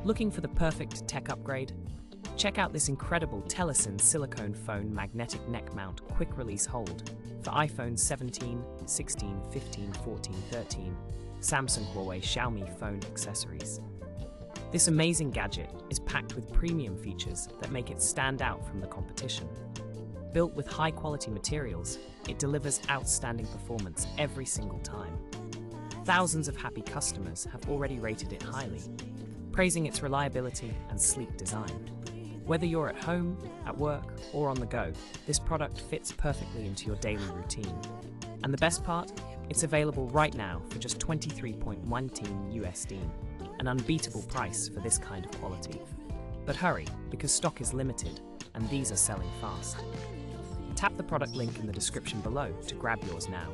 Looking for the perfect tech upgrade? Check out this incredible TELESIN Silicone phone magnetic neck mount quick release hold for iPhone 17, 16, 15, 14, 13, Samsung, Huawei, Xiaomi phone accessories. This amazing gadget is packed with premium features that make it stand out from the competition. Built with high-quality materials, it delivers outstanding performance every single time. Thousands of happy customers have already rated it highly, praising its reliability and sleek design. Whether you're at home, at work, or on the go, this product fits perfectly into your daily routine. And the best part? It's available right now for just $23.19 USD, an unbeatable price for this kind of quality. But hurry, because stock is limited, and these are selling fast. Tap the product link in the description below to grab yours now.